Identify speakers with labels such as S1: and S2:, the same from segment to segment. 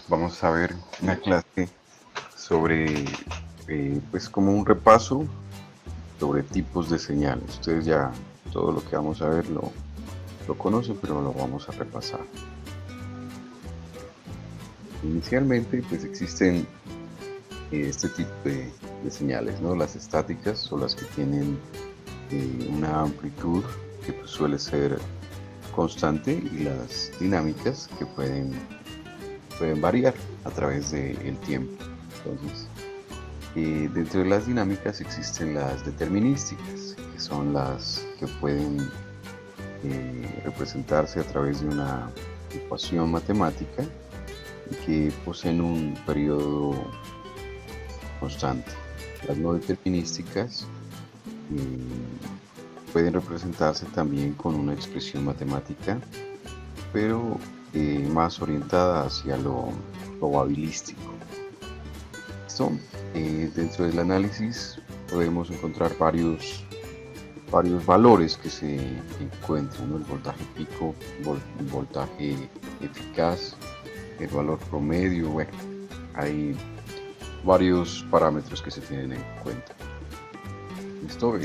S1: Vamos a ver una clase sobre, pues como un repaso sobre tipos de señales. Ustedes ya todo lo que vamos a ver lo conocen, pero lo vamos a repasar. Inicialmente, pues existen este tipo de señales, ¿no? Las estáticas son las que tienen una amplitud que pues, suele ser constante y las dinámicas que pueden variar a través del tiempo. Entonces, dentro de las dinámicas existen las determinísticas, que son las que pueden representarse a través de una ecuación matemática y que poseen un periodo constante. Las no determinísticas pueden representarse también con una expresión matemática, pero más orientada hacia lo probabilístico. Esto, dentro del análisis podemos encontrar varios valores que se encuentran, ¿no? El voltaje pico, el voltaje eficaz, el valor promedio, bueno, hay varios parámetros que se tienen en cuenta. Esto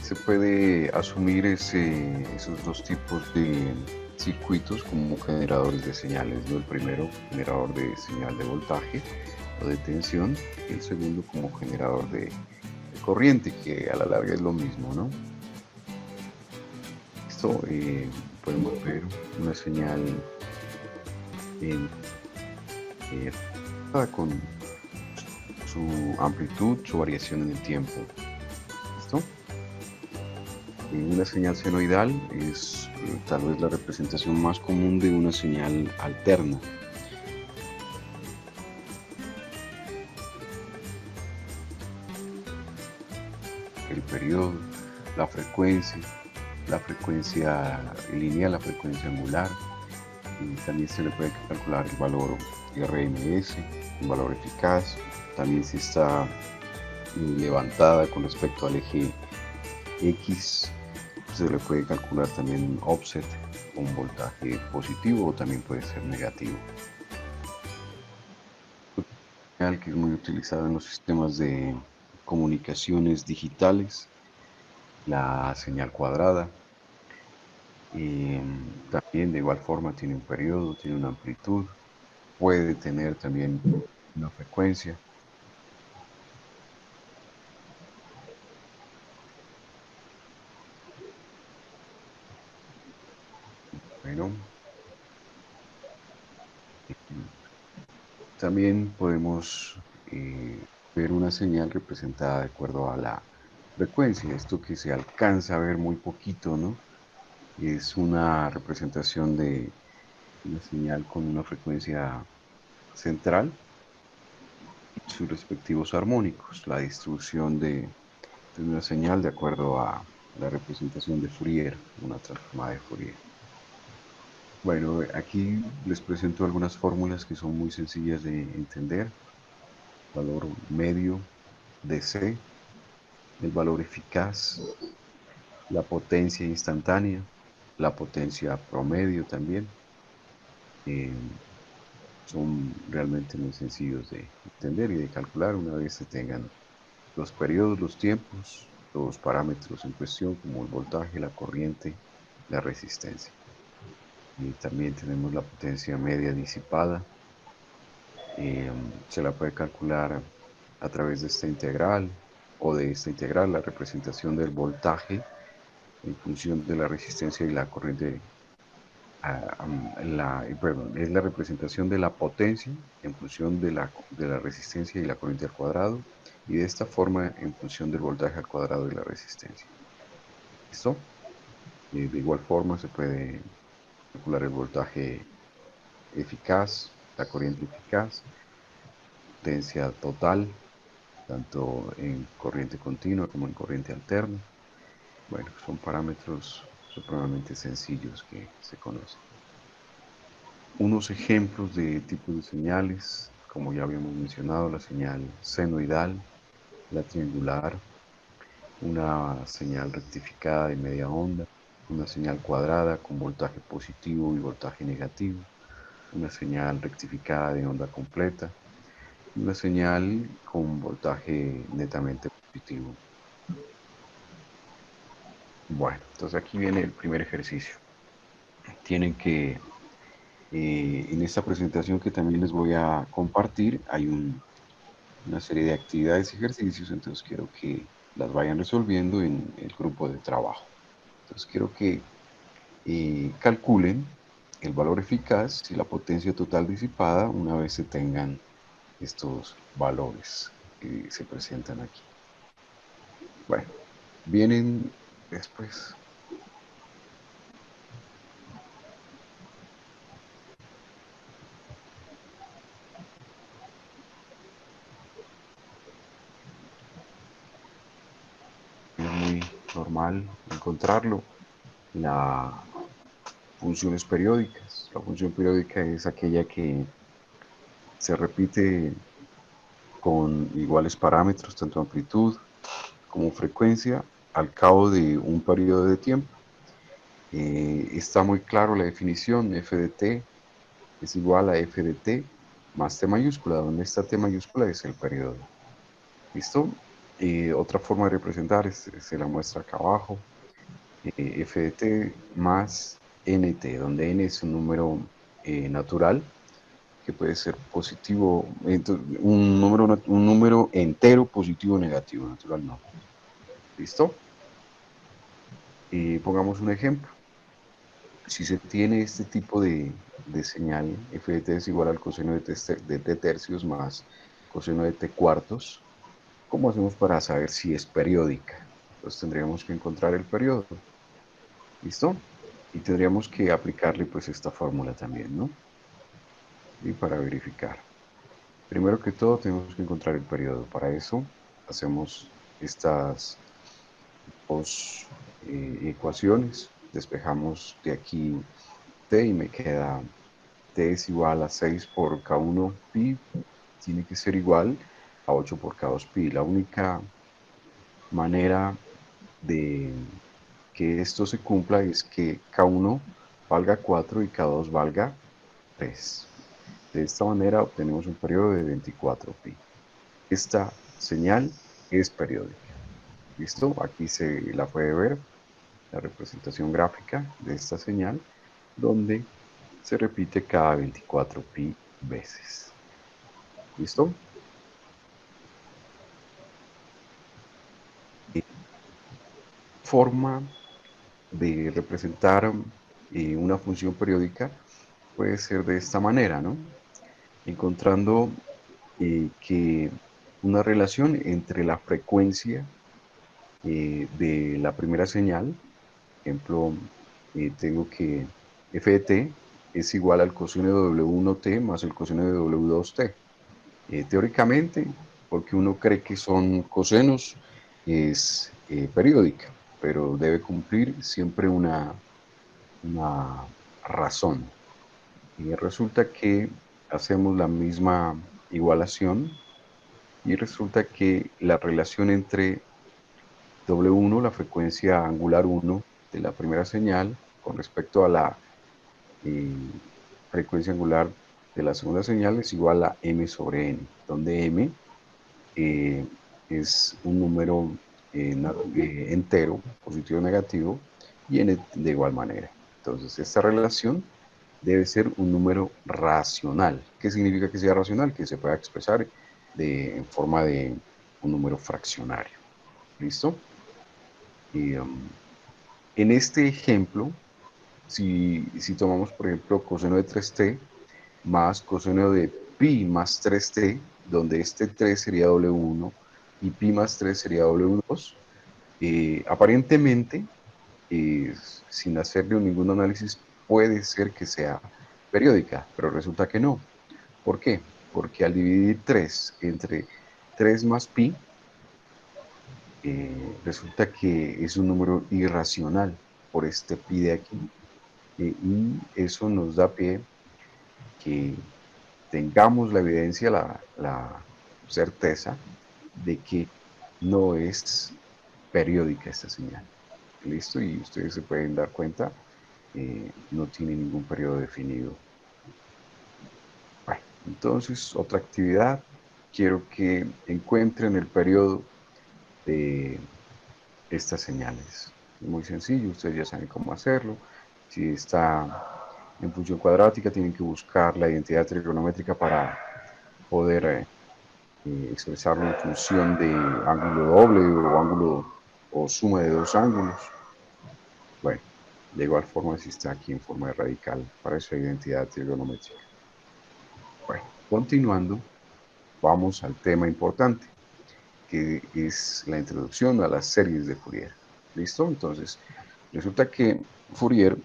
S1: se puede asumir esos dos tipos de circuitos como generadores de señales, ¿no? El primero, generador de señal de voltaje o de tensión, y el segundo como generador de corriente, que a la larga es lo mismo, ¿no? Esto podemos ver una señal en, eh, con su amplitud, su variación en el tiempo. ¿Listo? Una señal senoidal es tal vez la representación más común de una señal alterna. El periodo, la frecuencia lineal, la frecuencia angular, y también se le puede calcular el valor RMS, un valor eficaz, también si está levantada con respecto al eje X, se le puede calcular también un offset, un voltaje positivo o también puede ser negativo. Señal que es muy utilizada en los sistemas de comunicaciones digitales, la señal cuadrada. También de igual forma tiene un periodo, tiene una amplitud, puede tener también una frecuencia. Bueno, también podemos ver una señal representada de acuerdo a la frecuencia. Esto que se alcanza a ver muy poquito, ¿no? Es una representación de una señal con una frecuencia central y sus respectivos armónicos, la distribución de una señal de acuerdo a la representación de Fourier, una transformada de Fourier. Bueno, aquí les presento algunas fórmulas que son muy sencillas de entender. Valor medio de C, el valor eficaz, la potencia instantánea, la potencia promedio también. Eh, Son realmente muy sencillos de entender y de calcular una vez se tengan los periodos, los tiempos, los parámetros en cuestión como el voltaje, la corriente, la resistencia. Y también tenemos la potencia media disipada. Se la puede calcular a través de esta integral o de esta integral, la representación del voltaje en función de la resistencia y la corriente. Perdón, es la representación de la potencia en función de la resistencia y la corriente al cuadrado, y de esta forma en función del voltaje al cuadrado y la resistencia. ¿Listo? De igual forma se puede calcular el voltaje eficaz, la corriente eficaz, potencia total, tanto en corriente continua como en corriente alterna. Bueno, son parámetros supremamente sencillos que se conocen. Unos ejemplos de tipos de señales, como ya habíamos mencionado, la señal senoidal, la triangular, una señal rectificada de media onda, una señal cuadrada con voltaje positivo y voltaje negativo, una señal rectificada de onda completa, una señal con voltaje netamente positivo. Bueno, entonces aquí viene el primer ejercicio. Tienen que, en esta presentación que también les voy a compartir, hay una serie de actividades y ejercicios, entonces quiero que las vayan resolviendo en el grupo de trabajo. Entonces quiero que calculen el valor eficaz y la potencia total disipada una vez se tengan estos valores que se presentan aquí. Bueno, vienen después. Es muy normal encontrarlo. Las funciones periódicas. La función periódica es aquella que se repite con iguales parámetros, tanto amplitud como frecuencia, al cabo de un periodo de tiempo. Está muy claro la definición, f de t es igual a f de t más t mayúscula, donde esta t mayúscula es el periodo. ¿Listo? Otra forma de representar se la muestra acá abajo, f de t más nt, donde n es un número natural, que puede ser positivo, un número entero positivo o negativo, natural no. ¿Listo? Pongamos un ejemplo. Si se tiene este tipo de señal, f de t es igual al coseno de t tercios más coseno de t cuartos, ¿cómo hacemos para saber si es periódica? Entonces tendríamos que encontrar el periodo. ¿Listo? Y tendríamos que aplicarle pues esta fórmula también, ¿no? Y para verificar. Primero que todo tenemos que encontrar el periodo. Para eso hacemos estas dos ecuaciones. Despejamos de aquí t y me queda t es igual a 6 por k1 pi. Tiene que ser igual a 8 por k2 pi. La única manera de que esto se cumpla es que k1 valga 4 y k2 valga 3. De esta manera obtenemos un periodo de 24 pi. Esta señal es periódica. ¿Listo? Aquí se la puede ver, la representación gráfica de esta señal, donde se repite cada 24 pi veces. ¿Listo? Y forma de representar una función periódica puede ser de esta manera, ¿no? Encontrando que una relación entre la frecuencia de la primera señal, ejemplo, tengo que f de t es igual al coseno de w1t más el coseno de w2t. Teóricamente, porque uno cree que son cosenos, es periódica, pero debe cumplir siempre una razón. Y resulta que hacemos la misma igualación y resulta que la relación entre W1, la frecuencia angular 1 de la primera señal, con respecto a la eh, frecuencia angular de la segunda señal es igual a m sobre n, donde m eh, es un número entero, positivo o negativo, y n de igual manera. Entonces, esta relación debe ser un número racional. ¿Qué significa que sea racional? Que se pueda expresar en forma de un número fraccionario. ¿Listo? Y, en este ejemplo, si tomamos, por ejemplo, coseno de 3t más coseno de pi más 3t, donde este 3 sería W1 y pi más 3 sería W2, aparentemente, eh, sin hacerle ningún análisis, puede ser que sea periódica, pero resulta que no. ¿Por qué? Porque al dividir 3 entre 3 más pi, resulta que es un número irracional por este pi de aquí. Y eso nos da pie que tengamos la evidencia, la certeza de que no es periódica esta señal. ¿Listo? Y ustedes se pueden dar cuenta, no tiene ningún periodo definido. Entonces, otra actividad, quiero que encuentren el periodo de estas señales. Es muy sencillo, ustedes ya saben cómo hacerlo. Si está en función cuadrática, tienen que buscar la identidad trigonométrica para poder expresarlo en función de ángulo doble o ángulo o suma de dos ángulos. Bueno, de igual forma si está aquí en forma de radical para esa identidad trigonométrica. Bueno, continuando, vamos al tema importante, que es la introducción a las series de Fourier. ¿Listo? Entonces, resulta que Fourier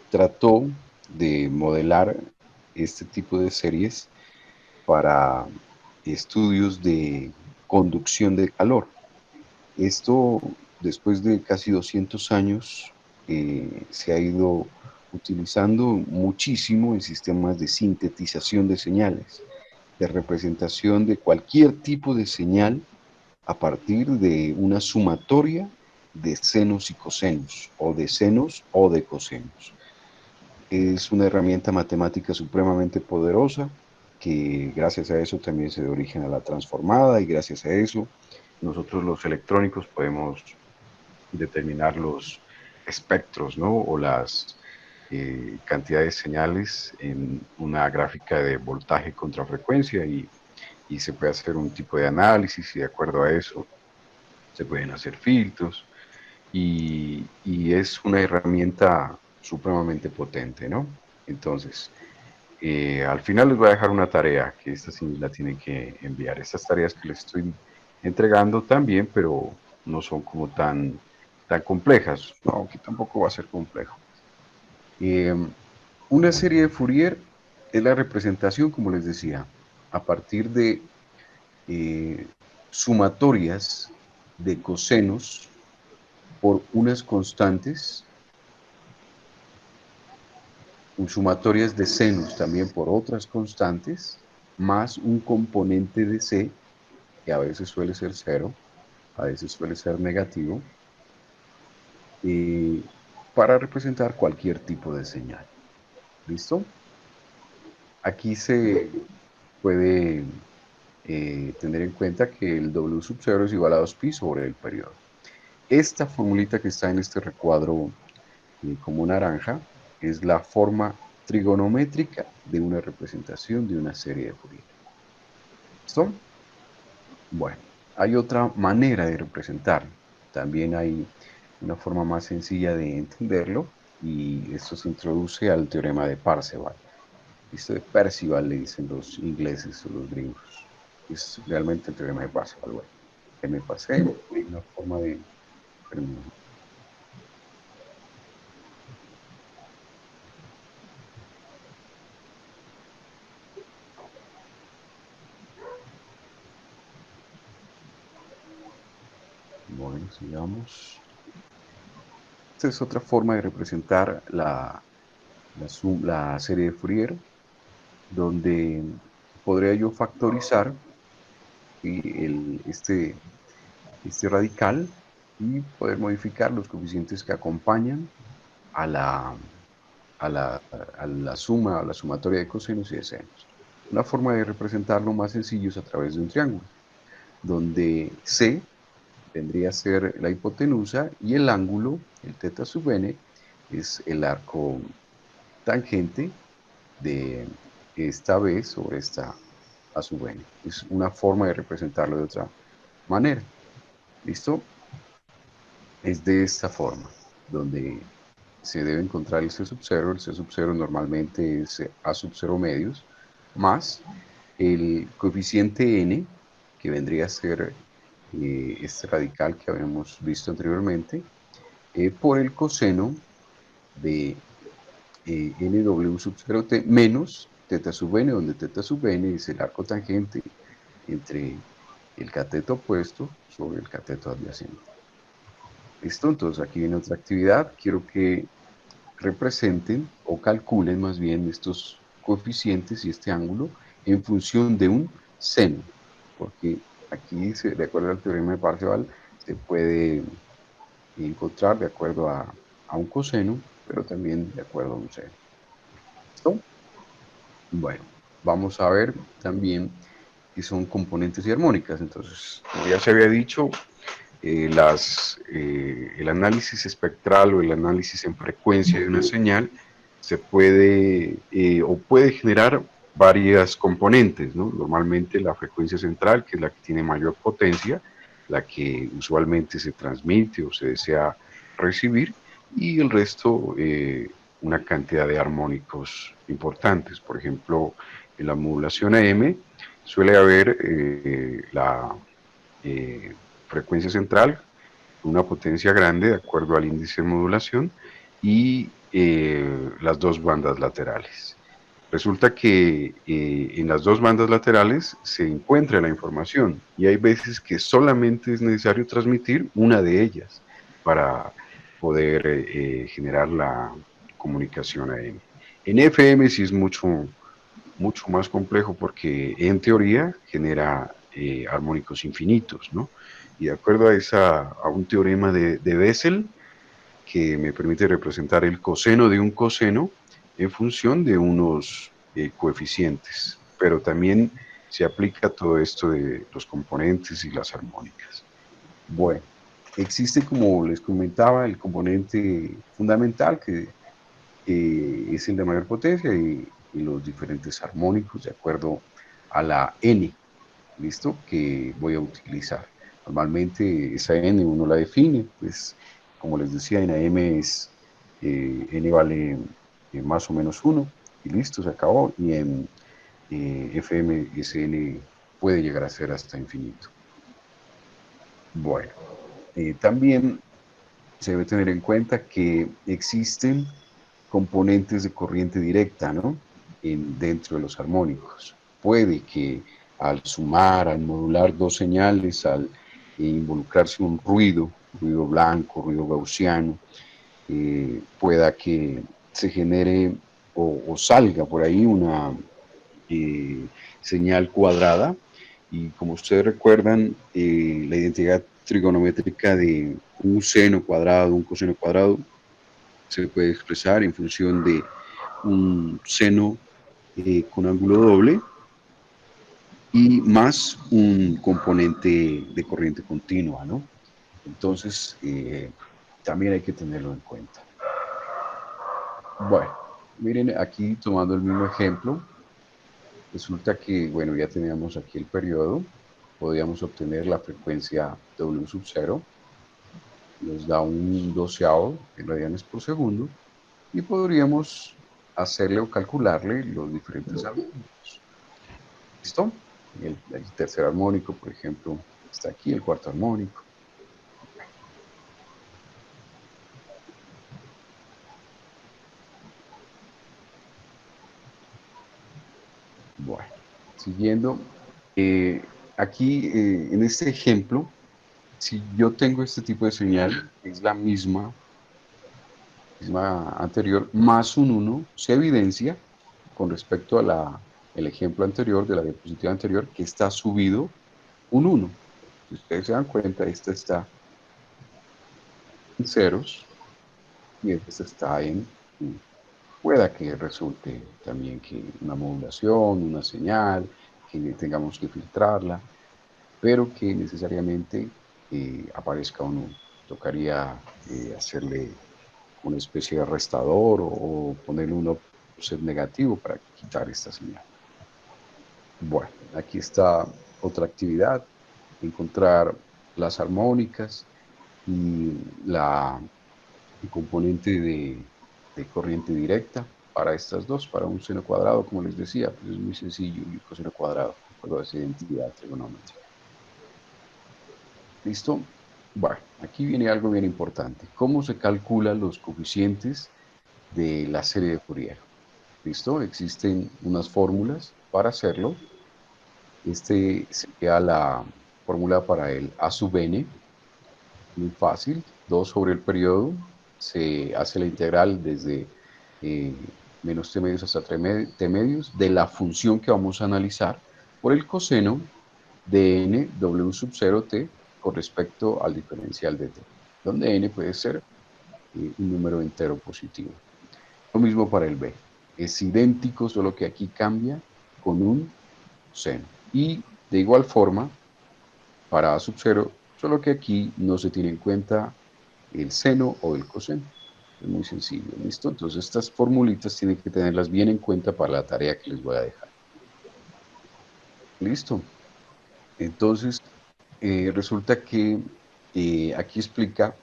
S1: trató de modelar este tipo de series para estudios de conducción de calor. Esto, después de casi 200 años, se ha ido utilizando muchísimo en sistemas de sintetización de señales, de representación de cualquier tipo de señal a partir de una sumatoria de senos y cosenos, o de senos o de cosenos. Es una herramienta matemática supremamente poderosa que gracias a eso también se da origen a la transformada y gracias a eso nosotros los electrónicos podemos determinar los espectros, ¿no? O las cantidades de señales en una gráfica de voltaje contra frecuencia y se puede hacer un tipo de análisis y de acuerdo a eso se pueden hacer filtros y es una herramienta supremamente potente, ¿no? Entonces, al final les voy a dejar una tarea, que esta sí la tienen que enviar. Estas tareas que les estoy entregando también, pero no son como tan complejas, no, aunque tampoco va a ser complejo. Eh, una serie de Fourier es la representación, como les decía, a partir de eh, sumatorias de cosenos por unas constantes, sumatorias de senos también por otras constantes, más un componente de C, que a veces suele ser cero, a veces suele ser negativo, eh, para representar cualquier tipo de señal. ¿Listo? Aquí se puede tener en cuenta que el W sub 0 es igual a 2pi sobre el periodo. Esta formulita que está en este recuadro como naranja es la forma trigonométrica de una representación de una serie de Fourier. ¿Listo? Bueno, hay otra manera de representarlo. También hay una forma más sencilla de entenderlo y esto se introduce al teorema de Parseval. Esto de Percival le dicen los ingleses o los gringos. Es realmente el teorema de Parseval. Bueno, que me pasé, hay una forma de... Bueno, sigamos. Esta es otra forma de representar la serie de Fourier, donde podría yo factorizar este radical y poder modificar los coeficientes que acompañan a la, a la suma, a la sumatoria de cosenos y de senos. Una forma de representarlo más sencillo es a través de un triángulo, donde C vendría a ser la hipotenusa y el ángulo, el teta sub n, es el arco tangente de esta B sobre esta A sub n. Es una forma de representarlo de otra manera. ¿Listo? Es de esta forma, donde se debe encontrar el C sub 0. El C sub 0 normalmente es A sub 0 medios, más el coeficiente n, que vendría a ser este radical que habíamos visto anteriormente, por el coseno de nw sub 0t menos teta sub n, donde teta sub n es el arco tangente entre el cateto opuesto sobre el cateto adyacente. ¿Listo? Entonces aquí viene otra actividad. Quiero que representen o calculen más bien estos coeficientes y este ángulo en función de un seno, porque aquí, de acuerdo al teorema de Parseval, se puede encontrar de acuerdo a un coseno, pero también de acuerdo a un seno. ¿Listo? Bueno, vamos a ver también qué son componentes y armónicas. Entonces, como ya se había dicho, el análisis espectral o el análisis en frecuencia de una señal se puede o puede generar varias componentes, ¿no? Normalmente la frecuencia central, que es la que tiene mayor potencia, la que usualmente se transmite o se desea recibir, y el resto, una cantidad de armónicos importantes. Por ejemplo, en la modulación AM suele haber la eh, frecuencia central, una potencia grande de acuerdo al índice de modulación y las dos bandas laterales. Resulta que en las dos bandas laterales se encuentra la información y hay veces que solamente es necesario transmitir una de ellas para poder generar la comunicación AM. En FM sí es mucho más complejo porque en teoría genera armónicos infinitos, ¿no? Y de acuerdo a un teorema de Bessel, que me permite representar el coseno de un coseno en función de unos coeficientes, pero también se aplica todo esto de los componentes y las armónicas. Bueno, existe, como les comentaba, el componente fundamental que es el de mayor potencia y los diferentes armónicos de acuerdo a la N, ¿listo? Que voy a utilizar. Normalmente esa N uno la define, pues como les decía, en AM es N vale más o menos uno y listo, se acabó. Y en FM ese N puede llegar a ser hasta infinito. Bueno, también se debe tener en cuenta que existen componentes de corriente directa, ¿no? Dentro de los armónicos. Puede que al sumar, al modular dos señales, al involucrarse un ruido blanco, ruido gaussiano, pueda que se genere o salga por ahí una señal cuadrada. Y como ustedes recuerdan, la identidad trigonométrica de un seno cuadrado, un coseno cuadrado, se puede expresar en función de un seno con ángulo doble y más un componente de corriente continua, ¿no? Entonces, también hay que tenerlo en cuenta. Bueno, miren aquí tomando el mismo ejemplo, resulta que, bueno, ya teníamos aquí el periodo, podíamos obtener la frecuencia W sub 0, nos da un doceavo en radianes por segundo, y podríamos hacerle o calcularle los diferentes armónicos. ¿Listo? El tercer armónico, por ejemplo, está aquí, el cuarto armónico. Bueno, siguiendo, aquí en este ejemplo, si yo tengo este tipo de señal, es la misma anterior, más un 1, se evidencia con respecto a el ejemplo anterior, de la diapositiva anterior, que está subido un 1. Si ustedes se dan cuenta, esta está en ceros y esta está en 1. Pueda que resulte también que una modulación, una señal, que tengamos que filtrarla, pero que necesariamente aparezca un 1. Tocaría hacerle una especie de restador o ponerle un offset negativo para quitar esta señal. Bueno, aquí está otra actividad, encontrar las armónicas y el componente de corriente directa para estas dos, para un seno cuadrado, como les decía, pues es muy sencillo, y coseno cuadrado, de acuerdo a esa identidad trigonométrica. ¿Listo? Bueno, aquí viene algo bien importante. ¿Cómo se calculan los coeficientes de la serie de Fourier? ¿Listo? Existen unas fórmulas para hacerlo. Este sería la fórmula para el A sub n, muy fácil, 2 sobre el periodo, se hace la integral desde menos t medios hasta t medios de la función que vamos a analizar por el coseno de n w sub 0 t con respecto al diferencial de t, donde n puede ser un número entero positivo. Lo mismo para el b. Es idéntico, solo que aquí cambia con un seno. Y de igual forma, para A sub 0, solo que aquí no se tiene en cuenta el seno o el coseno. Es muy sencillo, ¿listo? Entonces estas formulitas tienen que tenerlas bien en cuenta para la tarea que les voy a dejar. ¿Listo? Entonces, resulta que aquí explica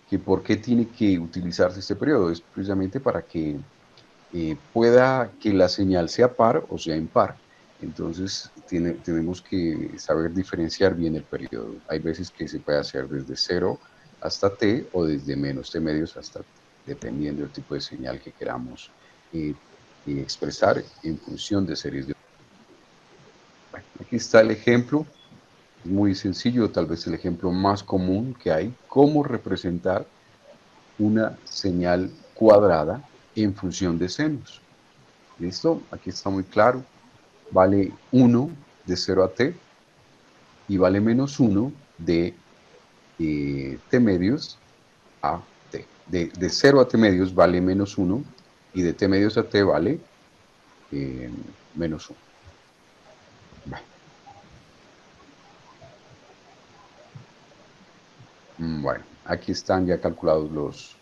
S1: que por qué tiene que utilizarse este periodo. Es precisamente para que pueda que la señal sea par o sea impar. Entonces, tenemos que saber diferenciar bien el periodo. Hay veces que se puede hacer desde cero hasta t o desde menos t medios hasta t, dependiendo del tipo de señal que queramos eh, expresar en función de series de... Bueno, aquí está el ejemplo. Es muy sencillo, tal vez el ejemplo más común que hay, cómo representar una señal cuadrada en función de senos. ¿Listo? Aquí está muy claro. Vale 1 de 0 a t y vale menos 1 de t medios a t. De 0 a t medios vale menos 1 y de t medios a t vale eh, menos 1. Bueno, aquí están ya calculados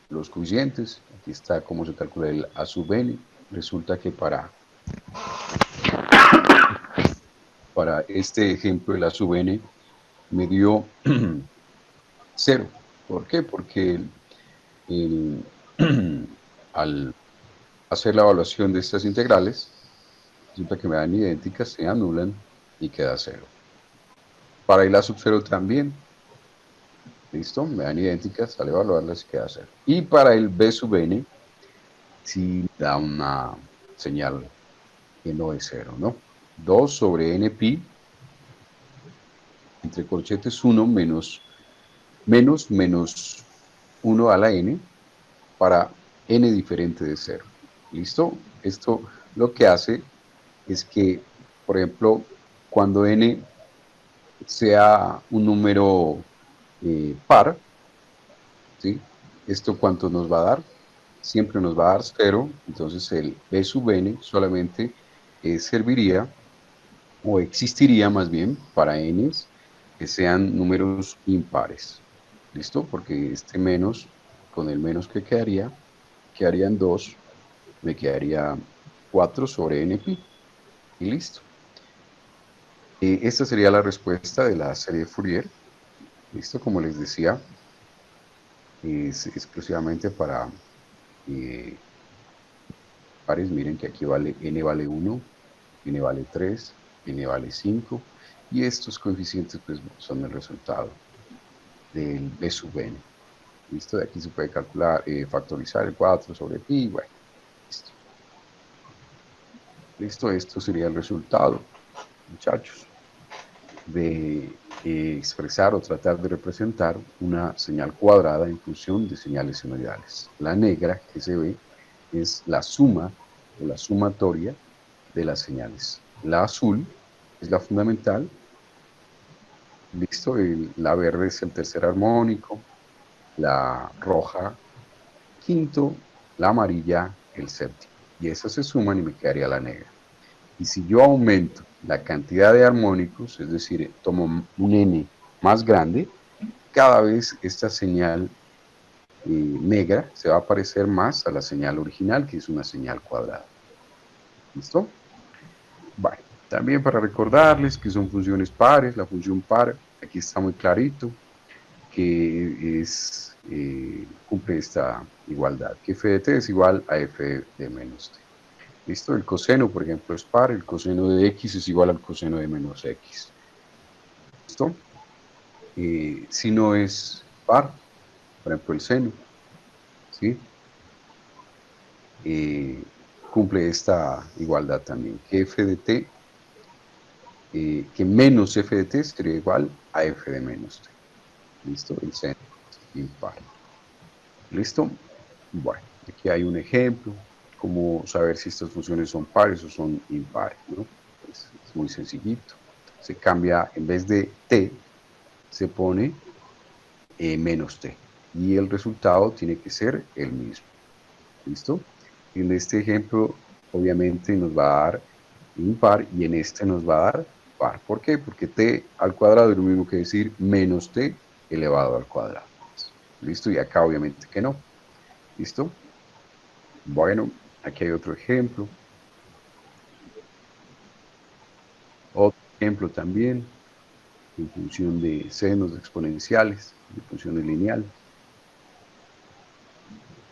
S1: los coeficientes. Aquí está cómo se calcula el A sub n. Resulta que para este ejemplo el A sub n me dio 0. ¿Por qué? Porque el, al hacer la evaluación de estas integrales, resulta que me dan idénticas, se anulan y queda 0. Para el A sub 0 también, ¿listo? Me dan idénticas, al evaluarlas queda 0. Y para el B sub n, si da una señal que no es 0, ¿no? 2 sobre n pi, entre corchetes 1 menos 1 a la n, para n diferente de 0. ¿Listo? Esto lo que hace es que, por ejemplo, cuando n sea un número par, ¿sí? ¿Esto cuánto nos va a dar? Siempre nos va a dar 0, entonces el b sub n solamente serviría, o existiría más bien, para n's que sean números impares. ¿Listo? Porque este menos, con el menos que quedarían 2, me quedaría 4 sobre npi. Y listo. Esta sería la respuesta de la serie de Fourier. ¿Listo? Como les decía, es exclusivamente para eh, pares. Miren que aquí vale 1, n vale 3, n vale 5. Y estos coeficientes pues, son el resultado del b sub n. ¿Listo? De aquí se puede calcular, factorizar el 4 sobre pi. Bueno, listo. Listo, esto sería el resultado, muchachos, de expresar o tratar de representar una señal cuadrada en función de señales senoidales. La negra que se ve es la suma o la sumatoria de las señales. La azul es la fundamental, listo, la verde es el tercer armónico, la roja quinto, la amarilla el séptimo. Y esas se suman y me quedaría la negra. Y si yo aumento la cantidad de armónicos, es decir, tomo un n más grande, cada vez esta señal negra se va a parecer más a la señal original, que es una señal cuadrada. ¿Listo? Bueno, también para recordarles que son funciones pares, la función par, aquí está muy clarito, que cumple esta igualdad, que f de t es igual a f de menos t. ¿Listo? El coseno, por ejemplo, es par, el coseno de x es igual al coseno de menos x. ¿Listo? Si no es par, por ejemplo, el seno, ¿sí? Cumple esta igualdad también, que f de t, que menos f de t sería igual a f de menos t. ¿Listo? El seno es impar. ¿Listo? Bueno, aquí hay un ejemplo, cómo saber si estas funciones son pares o son impares, ¿no? Pues es muy sencillito. Se cambia, en vez de t, se pone menos t. Y el resultado tiene que ser el mismo. ¿Listo? En este ejemplo, obviamente nos va a dar impar y en este nos va a dar par. ¿Por qué? Porque t al cuadrado es lo mismo que decir menos t elevado al cuadrado. ¿Listo? Y acá obviamente que no. ¿Listo? Bueno, aquí hay otro ejemplo. Otro ejemplo también, en función de senos exponenciales, de funciones lineales.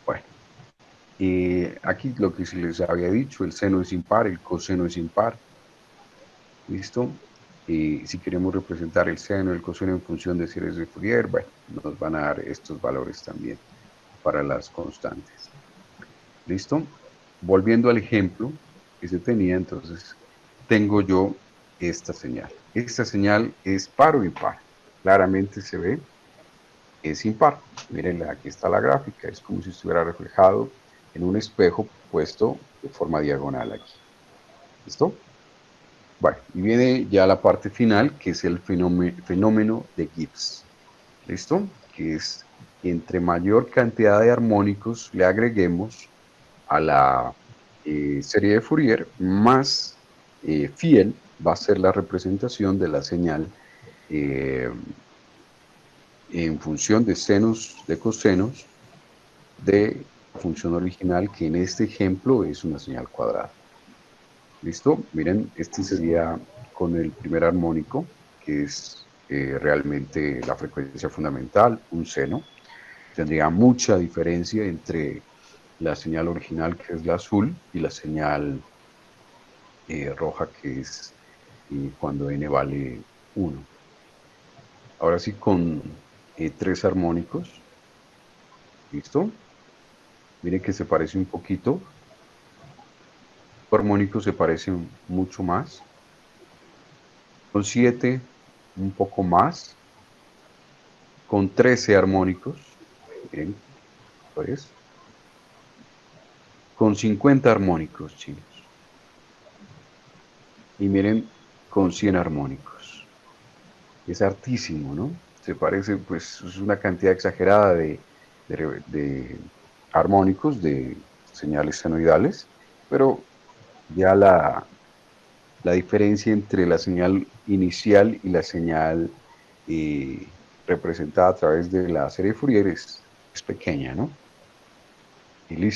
S1: Bueno, aquí lo que se les había dicho, el seno es impar, el coseno es impar. ¿Listo? Y si queremos representar el seno y el coseno en función de series de Fourier, bueno, nos van a dar estos valores también para las constantes. ¿Listo? Volviendo al ejemplo que se tenía, entonces tengo yo esta señal. Esta señal es par o impar. Claramente se ve, es impar. Miren, aquí está la gráfica, es como si estuviera reflejado en un espejo puesto de forma diagonal aquí. ¿Listo? Bueno, y viene ya la parte final, que es el fenómeno de Gibbs. ¿Listo? Que es entre mayor cantidad de armónicos le agreguemos a la serie de Fourier, más fiel va a ser la representación de la señal eh, en función de senos, de cosenos, de la función original, que en este ejemplo es una señal cuadrada. ¿Listo? Miren, este sería con el primer armónico, que es realmente la frecuencia fundamental, un seno. Tendría mucha diferencia entre la señal original, que es la azul, y la señal roja, que es cuando n vale 1. Ahora sí, con tres armónicos. ¿Listo? Miren que se parece un poquito. Armónicos se parecen mucho más. Con 7, un poco más. Con 13 armónicos. Miren, pues. Con 50 armónicos chinos. Y miren, con 100 armónicos. Es hartísimo, ¿no? Se parece, pues, es una cantidad exagerada de armónicos, de señales senoidales, pero ya la diferencia entre la señal inicial y la señal eh, representada a través de la serie de Fourier es pequeña, ¿no? Y listo.